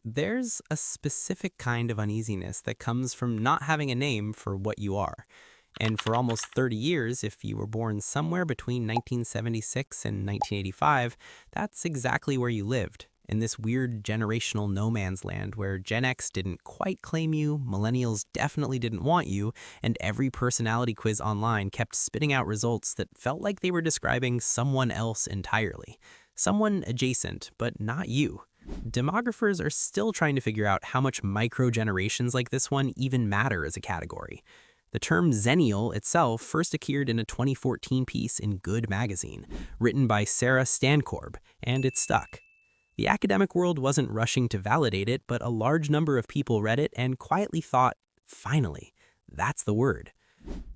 There's a specific kind of uneasiness that comes from not having a name for what you are. And for almost 30 years, if you were born somewhere between 1976 and 1985, that's exactly where you lived, in this weird generational no man's land where Gen X didn't quite claim you, millennials definitely didn't want you, and every personality quiz online kept spitting out results that felt like they were describing someone else entirely. Someone adjacent, but not you. Demographers are still trying to figure out how much micro-generations like this one even matter as a category. The term Xennial itself first appeared in a 2014 piece in Good magazine, written by Sarah Stankorb, and it stuck. The academic world wasn't rushing to validate it, but a large number of people read it and quietly thought, finally, that's the word.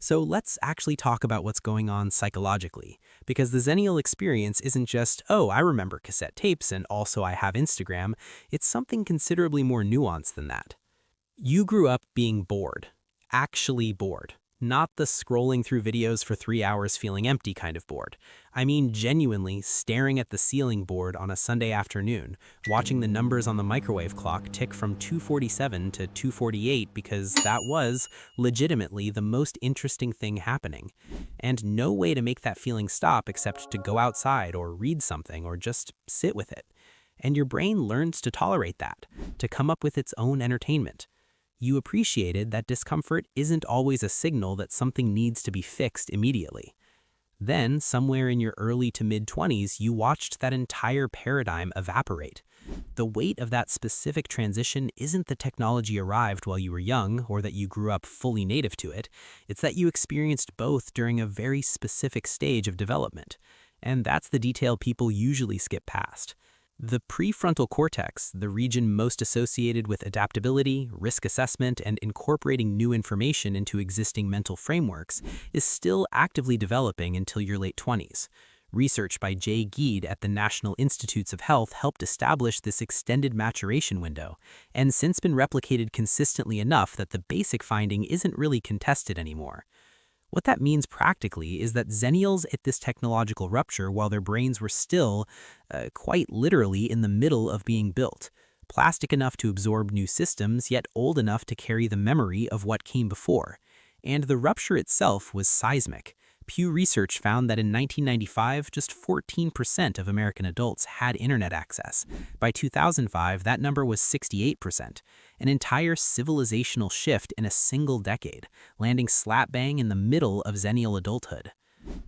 So let's actually talk about what's going on psychologically, because the Xennial experience isn't just, oh, I remember cassette tapes and also I have Instagram. It's something considerably more nuanced than that. You grew up being bored, actually bored. Not the scrolling through videos for 3 hours feeling empty kind of bored. I mean genuinely staring at the ceiling board on a Sunday afternoon, watching the numbers on the microwave clock tick from 2:47 to 2:48 because that was, legitimately, the most interesting thing happening. And no way to make that feeling stop except to go outside or read something or just sit with it. And your brain learns to tolerate that, to come up with its own entertainment. You appreciated that discomfort isn't always a signal that something needs to be fixed immediately. Then, somewhere in your early to mid-20s, you watched that entire paradigm evaporate. The weight of that specific transition isn't the technology arrived while you were young or that you grew up fully native to it. It's that you experienced both during a very specific stage of development. And that's the detail people usually skip past. The prefrontal cortex, the region most associated with adaptability, risk assessment, and incorporating new information into existing mental frameworks, is still actively developing until your late 20s. Research by Jay Geed at the National Institutes of Health helped establish this extended maturation window, and since been replicated consistently enough that the basic finding isn't really contested anymore. What that means practically is that Xennials hit this technological rupture while their brains were still, quite literally, in the middle of being built. Plastic enough to absorb new systems, yet old enough to carry the memory of what came before. And the rupture itself was seismic. Pew Research found that in 1995, just 14% of American adults had internet access. By 2005, that number was 68%, an entire civilizational shift in a single decade, landing slap bang in the middle of Xennial adulthood.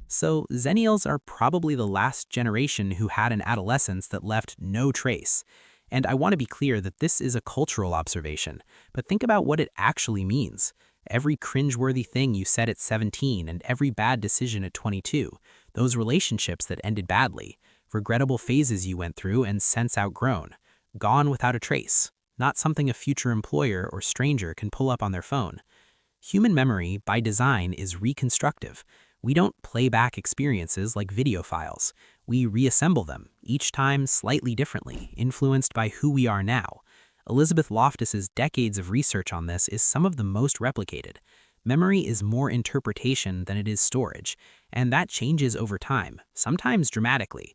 So, Xennials are probably the last generation who had an adolescence that left no trace. And I want to be clear that this is a cultural observation, but think about what it actually means. Every cringeworthy thing you said at 17 and every bad decision at 22, those relationships that ended badly, regrettable phases you went through and since outgrown, gone without a trace, not something a future employer or stranger can pull up on their phone. Human memory, by design, is reconstructive. We don't play back experiences like video files. We reassemble them, each time slightly differently, influenced by who we are now. Elizabeth Loftus's decades of research on this is some of the most replicated. Memory is more interpretation than it is storage, and that changes over time, sometimes dramatically.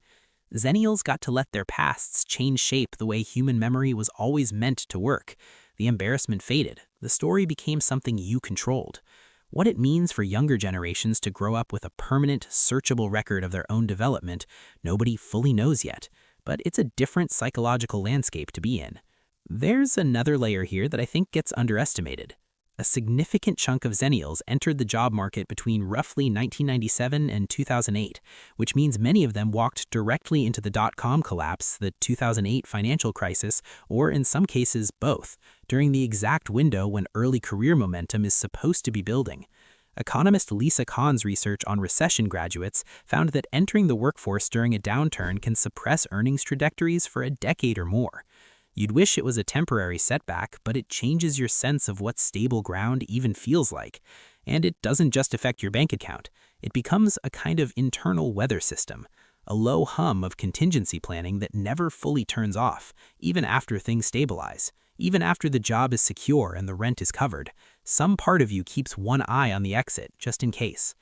Xennials got to let their pasts change shape the way human memory was always meant to work. The embarrassment faded. The story became something you controlled. What it means for younger generations to grow up with a permanent, searchable record of their own development, nobody fully knows yet, but it's a different psychological landscape to be in. There's another layer here that I think gets underestimated. A significant chunk of Xennials entered the job market between roughly 1997 and 2008, which means many of them walked directly into the dot-com collapse, the 2008 financial crisis, or in some cases both, during the exact window when early career momentum is supposed to be building. Economist Lisa Kahn's research on recession graduates found that entering the workforce during a downturn can suppress earnings trajectories for a decade or more. You'd wish it was a temporary setback, but it changes your sense of what stable ground even feels like. And it doesn't just affect your bank account. It becomes a kind of internal weather system, a low hum of contingency planning that never fully turns off, even after things stabilize, even after the job is secure and the rent is covered. Some part of you keeps one eye on the exit, just in case.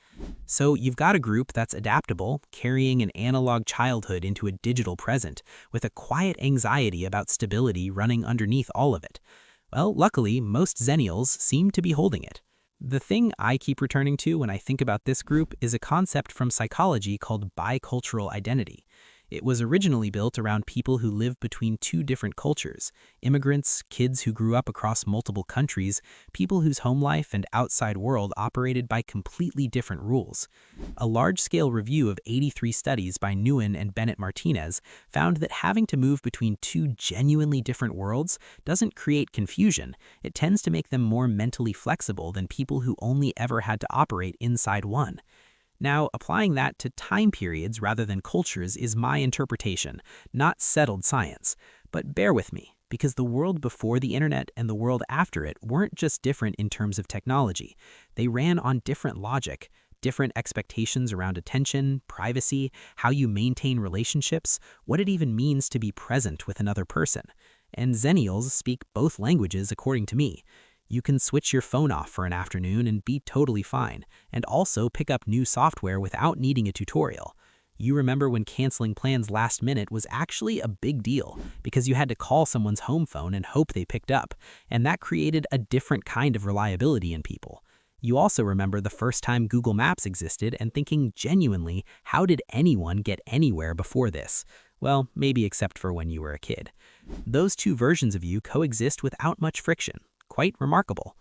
So you've got a group that's adaptable, carrying an analog childhood into a digital present, with a quiet anxiety about stability running underneath all of it. Well, luckily, most Xennials seem to be holding it. The thing I keep returning to when I think about this group is a concept from psychology called bicultural identity. It was originally built around people who live between two different cultures: immigrants, kids who grew up across multiple countries, people whose home life and outside world operated by completely different rules. A large-scale review of 83 studies by Nguyen and Bennett Martinez found that having to move between two genuinely different worlds doesn't create confusion. It tends to make them more mentally flexible than people who only ever had to operate inside one. Now, applying that to time periods rather than cultures is my interpretation, not settled science. But bear with me, because the world before the internet and the world after it weren't just different in terms of technology. They ran on different logic, different expectations around attention, privacy, how you maintain relationships, what it even means to be present with another person. And Xennials speak both languages according to me. You can switch your phone off for an afternoon and be totally fine, and also pick up new software without needing a tutorial. You remember when canceling plans last minute was actually a big deal because you had to call someone's home phone and hope they picked up, and that created a different kind of reliability in people. You also remember the first time Google Maps existed and thinking genuinely, how did anyone get anywhere before this? Well, maybe except for when you were a kid. Those two versions of you coexist without much friction. Quite remarkable.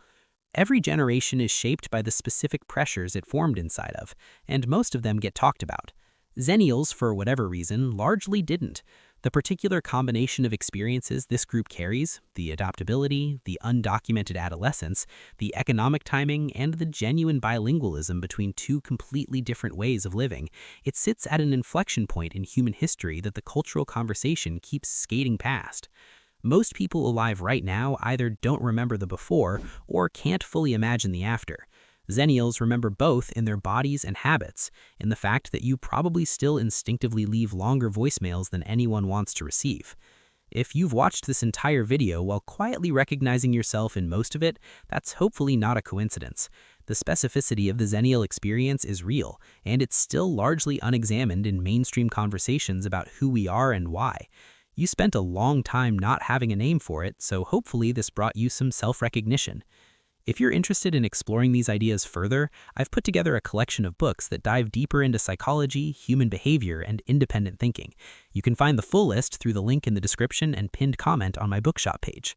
Every generation is shaped by the specific pressures it formed inside of, and most of them get talked about. Xennials, for whatever reason, largely didn't. The particular combination of experiences this group carries, the adaptability, the undocumented adolescence, the economic timing, and the genuine bilingualism between two completely different ways of living, it sits at an inflection point in human history that the cultural conversation keeps skating past. Most people alive right now either don't remember the before or can't fully imagine the after. Xennials remember both in their bodies and habits, in the fact that you probably still instinctively leave longer voicemails than anyone wants to receive. If you've watched this entire video while quietly recognizing yourself in most of it, that's hopefully not a coincidence. The specificity of the Xennial experience is real, and it's still largely unexamined in mainstream conversations about who we are and why. You spent a long time not having a name for it, so hopefully this brought you some self-recognition. If you're interested in exploring these ideas further, I've put together a collection of books that dive deeper into psychology, human behavior, and independent thinking. You can find the full list through the link in the description and pinned comment on my bookshop page.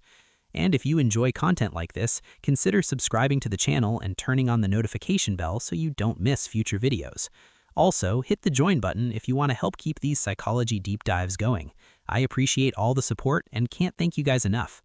And if you enjoy content like this, consider subscribing to the channel and turning on the notification bell so you don't miss future videos. Also, hit the join button if you want to help keep these psychology deep dives going. I appreciate all the support and can't thank you guys enough.